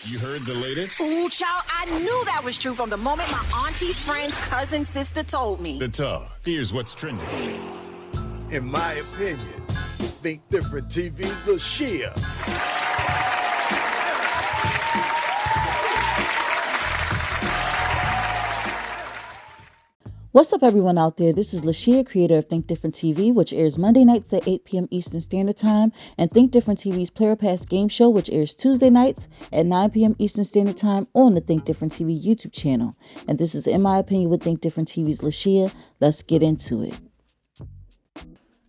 You heard the latest? Ooh, child, I knew that was true from the moment my auntie's friend's cousin sister told me. The Talk. Here's what's trending. In my opinion, Think Different TV's LaShia. What's up, everyone out there? This is LaShia, creator of Think Different TV, which airs Monday nights at 8 p.m. Eastern Standard Time, and Think Different TV's Player Pass game show, which airs Tuesday nights at 9 p.m. Eastern Standard Time on the Think Different TV YouTube channel. And this is, in my opinion, with Think Different TV's LaShia. Let's get into it.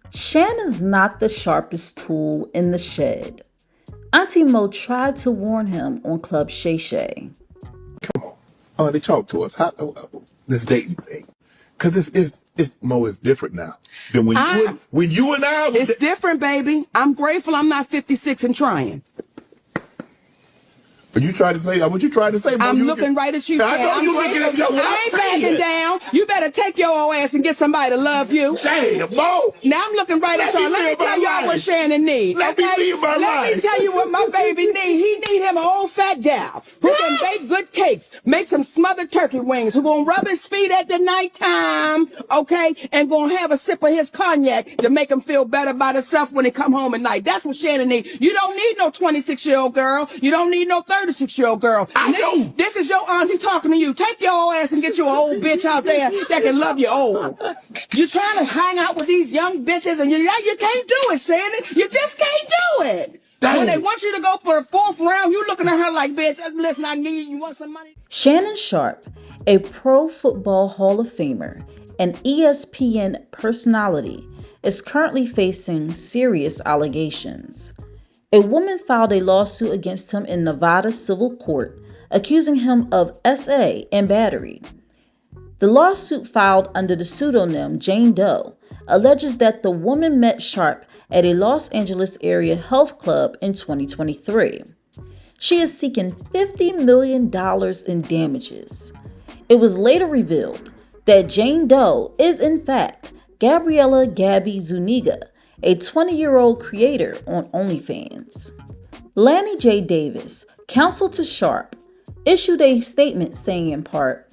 Shannon's not the sharpest tool in the shed. Auntie Mo tried to warn him on Club Shay Shay. Come on. They talk to us. How this dating thing? Because it's Mo is different now than when you and I. It's different, baby. I'm grateful I'm not 56 and trying. Are you trying to say that? What you trying to say, Mo? I'm looking right at you. I know you looking at your. I ain't backing down. You better take your old ass and get somebody to love you. Damn, Mo. Now I'm looking right at y'all. Let me tell y'all what Shannon needs. Let me tell you what my baby needs. He need him an old fat gal who can bake good cakes, make some smothered turkey wings, who gonna rub his feet at the nighttime, okay, and gonna have a sip of his cognac to make him feel better about himself when he come home at night. That's what Shannon needs. You don't need no 26-year-old girl. You don't need no 36-year-old girl. This is your auntie talking to you. Take your old ass and get you an old bitch out there that can love you old. You trying to hang out with these young bitches and you can't do it, Shannon. You just can't do it. Damn. When they want you to go for the fourth round, you looking at her like, bitch, listen, I need you want some money? Shannon Sharpe, a Pro Football Hall of Famer and ESPN personality, is currently facing serious allegations. A woman filed a lawsuit against him in Nevada civil court, accusing him of SA and battery. The lawsuit, filed under the pseudonym Jane Doe, alleges that the woman met Sharpe at a Los Angeles area health club in 2023. She is seeking $50 million in damages. It was later revealed that Jane Doe is in fact Gabriella "Gabby" Zuniga, a 20-year-old creator on OnlyFans. Lanny J. Davis, counsel to Sharpe, issued a statement saying in part,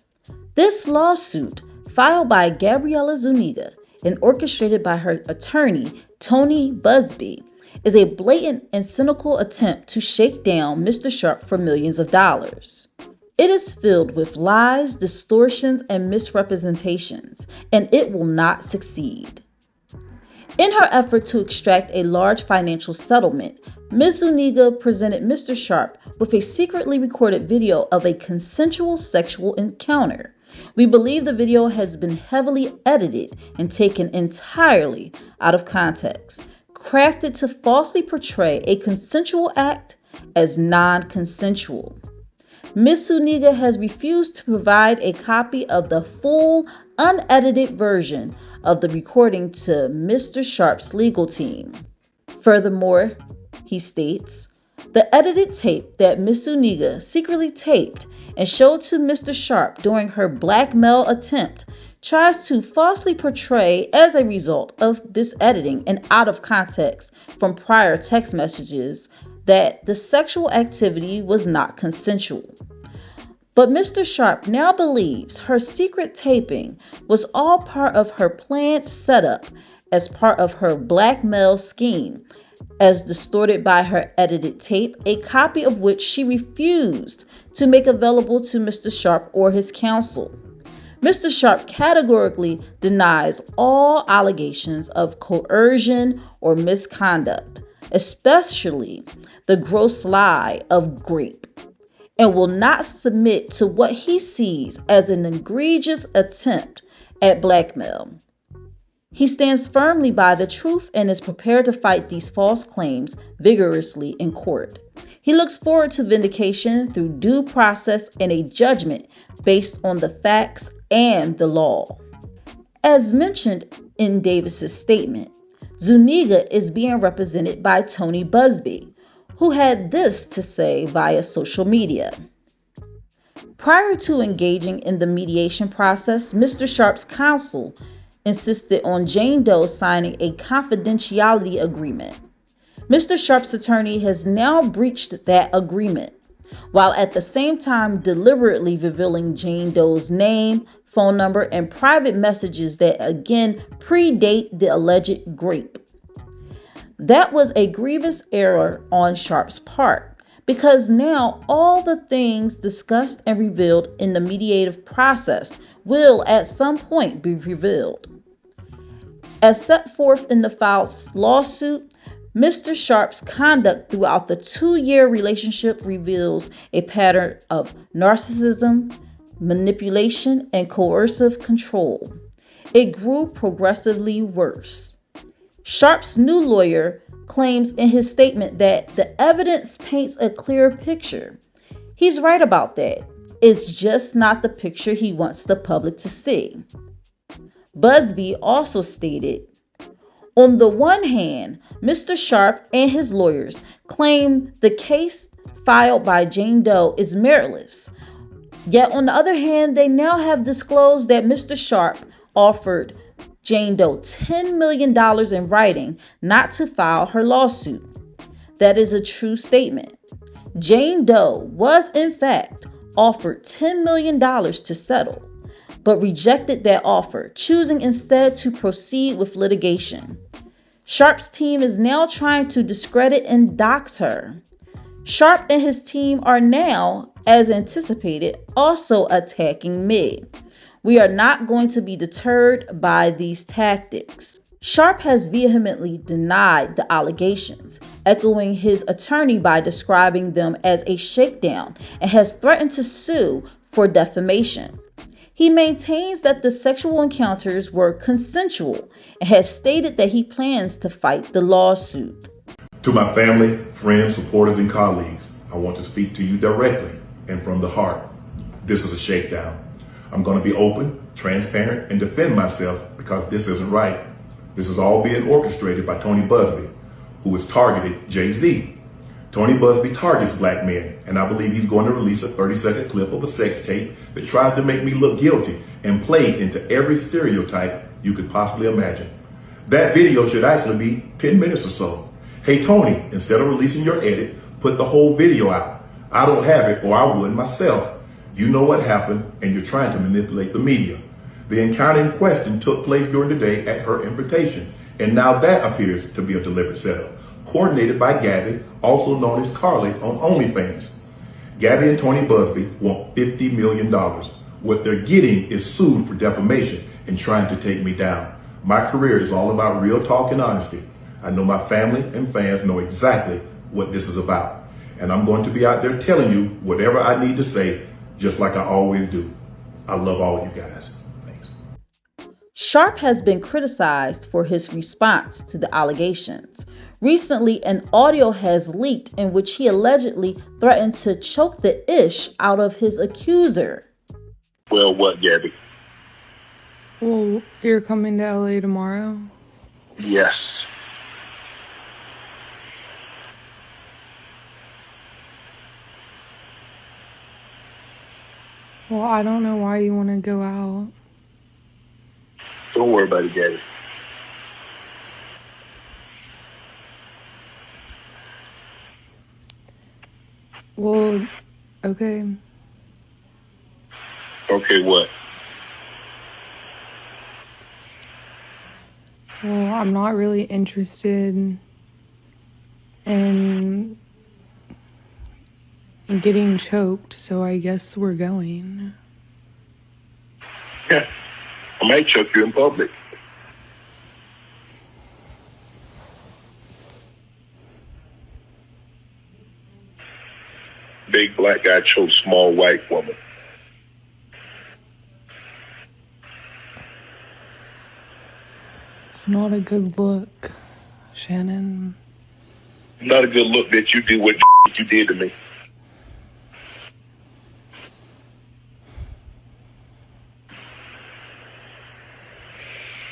"This lawsuit, filed by Gabriella Zuniga and orchestrated by her attorney, Tony Busby, is a blatant and cynical attempt to shake down Mr. Sharpe for millions of dollars. It is filled with lies, distortions, and misrepresentations, and it will not succeed." In her effort to extract a large financial settlement, Ms. Zuniga presented Mr. Sharpe with a secretly recorded video of a consensual sexual encounter. We believe the video has been heavily edited and taken entirely out of context, crafted to falsely portray a consensual act as non-consensual. Ms. Zuniga has refused to provide a copy of the full, unedited version of the recording to Mr. Sharpe's legal team. Furthermore, he states, the edited tape that Ms. Zuniga secretly taped and showed to Mr. Sharpe during her blackmail attempt tries to falsely portray, as a result of this editing and out of context from prior text messages, that the sexual activity was not consensual. But Mr. Sharpe now believes her secret taping was all part of her planned setup as part of her blackmail scheme, as distorted by her edited tape, a copy of which she refused to make available to Mr. Sharpe or his counsel. Mr. Sharpe categorically denies all allegations of coercion or misconduct, especially the gross lie of rape, and will not submit to what he sees as an egregious attempt at blackmail. He stands firmly by the truth and is prepared to fight these false claims vigorously in court. He looks forward to vindication through due process and a judgment based on the facts and the law. As mentioned in Davis's statement, Zuniga is being represented by Tony Busby, who had this to say via social media. Prior to engaging in the mediation process, Mr. Sharpe's counsel insisted on Jane Doe signing a confidentiality agreement. Mr. Sharpe's attorney has now breached that agreement. while at the same time deliberately revealing Jane Doe's name, phone number, and private messages that again predate the alleged grape. That was a grievous error on Sharpe's part, because now all the things discussed and revealed in the mediative process will at some point be revealed. As set forth in the filed lawsuit, Mr. Sharpe's conduct throughout the 2-year relationship reveals a pattern of narcissism, manipulation, and coercive control. It grew progressively worse. Sharpe's new lawyer claims in his statement that the evidence paints a clear picture. He's right about that. It's just not the picture he wants the public to see. Busby also stated, on the one hand, Mr. Sharpe and his lawyers claim the case filed by Jane Doe is meritless. Yet on the other hand, they now have disclosed that Mr. Sharpe offered Jane Doe $10 million in writing not to file her lawsuit. That is a true statement. Jane Doe was in fact offered $10 million to settle, but rejected that offer, choosing instead to proceed with litigation. Sharpe's team is now trying to discredit and dox her. Sharpe and his team are now, as anticipated, also attacking me. We are not going to be deterred by these tactics. Sharpe has vehemently denied the allegations, echoing his attorney by describing them as a shakedown, and has threatened to sue for defamation. He maintains that the sexual encounters were consensual and has stated that he plans to fight the lawsuit. To my family, friends, supporters, and colleagues, I want to speak to you directly and from the heart. This is a shakedown. I'm going to be open, transparent, and defend myself because this isn't right. This is all being orchestrated by Tony Busby, who has targeted Jay-Z. Tony Busby targets black men, and I believe he's going to release a 30-second clip of a sex tape that tries to make me look guilty and play into every stereotype you could possibly imagine. That video should actually be 10 minutes or so. Hey, Tony, instead of releasing your edit, put the whole video out. I don't have it, or I would myself. You know what happened, and you're trying to manipulate the media. The encounter in question took place during the day at her invitation, and now that appears to be a deliberate setup, coordinated by Gabby, also known as Carly, on OnlyFans. Gabby and Tony Busby want $50 million. What they're getting is sued for defamation and trying to take me down. My career is all about real talk and honesty. I know my family and fans know exactly what this is about. And I'm going to be out there telling you whatever I need to say, just like I always do. I love all you guys. Thanks. Sharpe has been criticized for his response to the allegations. Recently, an audio has leaked in which he allegedly threatened to choke the ish out of his accuser. Well, what, Gabby? Well, you're coming to LA tomorrow? Yes. Well, I don't know why you want to go out. Don't worry about it, Gabby. Well, okay. Okay, what? Well, I'm not really interested in getting choked, so I guess we're going. Yeah, I might choke you in public. Big black guy chokes small white woman. It's not a good look, Shannon. Not a good look that you did what you did to me.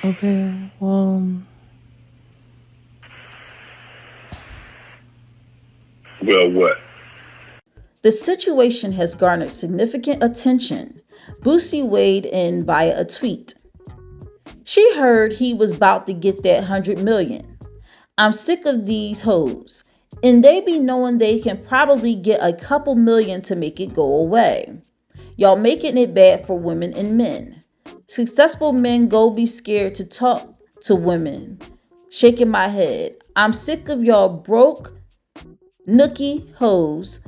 Okay, well... Well, what? The situation has garnered significant attention. Boosie weighed in via a tweet. She heard he was about to get that $100 million. I'm sick of these hoes. And they be knowing they can probably get a couple million to make it go away. Y'all making it bad for women and men. Successful men go be scared to talk to women. Shaking my head. I'm sick of y'all broke, nookie hoes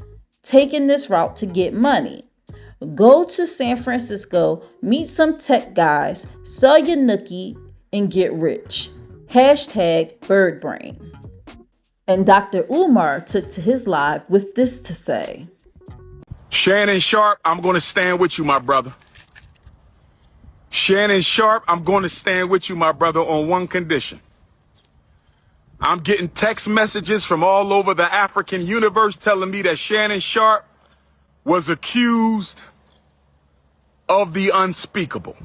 taking this route to get money. Go to San Francisco, meet some tech guys, sell your nookie, and get rich. #birdbrain. And Dr. Umar took to his live with this to say. Shannon Sharpe, I'm going to stand with you, my brother. Shannon Sharpe, I'm going to stand with you, my brother, on one condition. I'm getting text messages from all over the African universe telling me that Shannon Sharpe was accused of the unspeakable.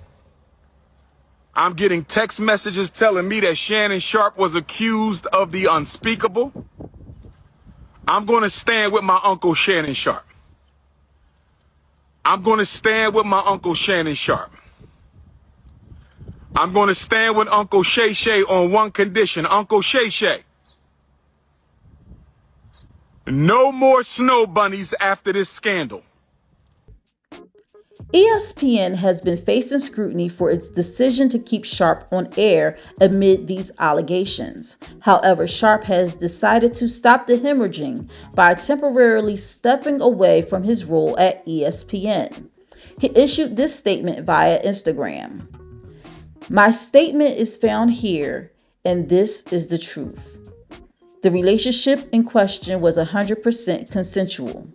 I'm getting text messages telling me that Shannon Sharpe was accused of the unspeakable. I'm going to stand with my Uncle Shannon Sharpe. I'm going to stand with my Uncle Shannon Sharpe. I'm going to stand with Uncle Shay Shay on one condition. Uncle Shay Shay. No more snow bunnies after this scandal. ESPN has been facing scrutiny for its decision to keep Sharpe on air amid these allegations. However, Sharpe has decided to stop the hemorrhaging by temporarily stepping away from his role at ESPN. He issued this statement via Instagram. My statement is found here, and this is the truth. The relationship in question was 100% consensual.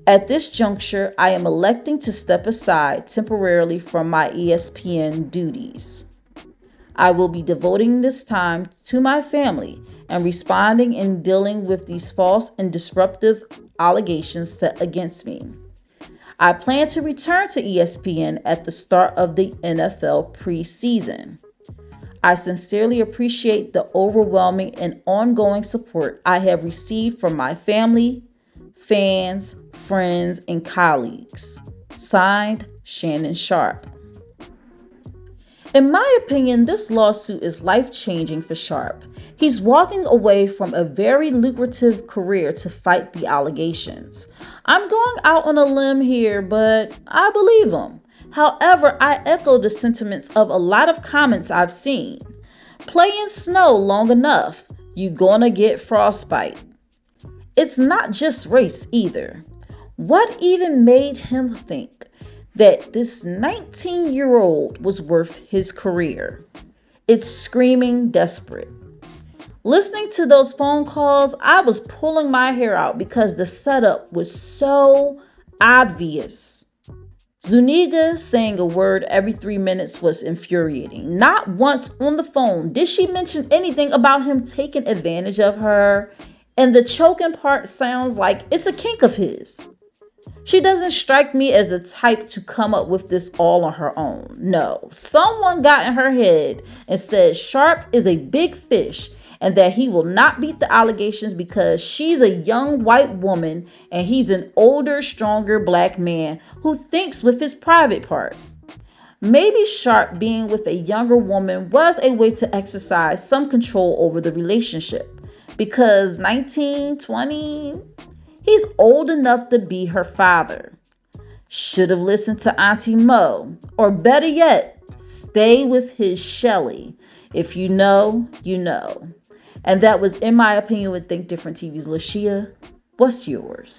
At this juncture, I am electing to step aside temporarily from my ESPN duties. I will be devoting this time to my family and responding and dealing with these false and disruptive allegations set against me. I plan to return to ESPN at the start of the NFL preseason. I sincerely appreciate the overwhelming and ongoing support I have received from my family, fans, friends, and colleagues. Signed, Shannon Sharpe. In my opinion, this lawsuit is life-changing for Sharpe. He's walking away from a very lucrative career to fight the allegations. I'm going out on a limb here, but I believe him. However, I echo the sentiments of a lot of comments I've seen. Play in snow long enough, you gonna get frostbite. It's not just race either. What even made him think that this 19-year-old was worth his career? It's screaming desperate. Listening to those phone calls, I was pulling my hair out because the setup was so obvious. Zuniga saying a word every 3 minutes was infuriating. Not once on the phone did she mention anything about him taking advantage of her, and the choking part sounds like it's a kink of his. She doesn't strike me as the type to come up with this all on her own. No, someone got in her head and said Sharpe is a big fish and that he will not beat the allegations because she's a young white woman and he's an older, stronger black man who thinks with his private part. Maybe Sharpe being with a younger woman was a way to exercise some control over the relationship because 19, 20, he's old enough to be her father. Should have listened to Auntie Mo, or better yet, stay with his Shelly. If you know, you know. And that was, in my opinion, with Think Different TV's LaShia. What's yours?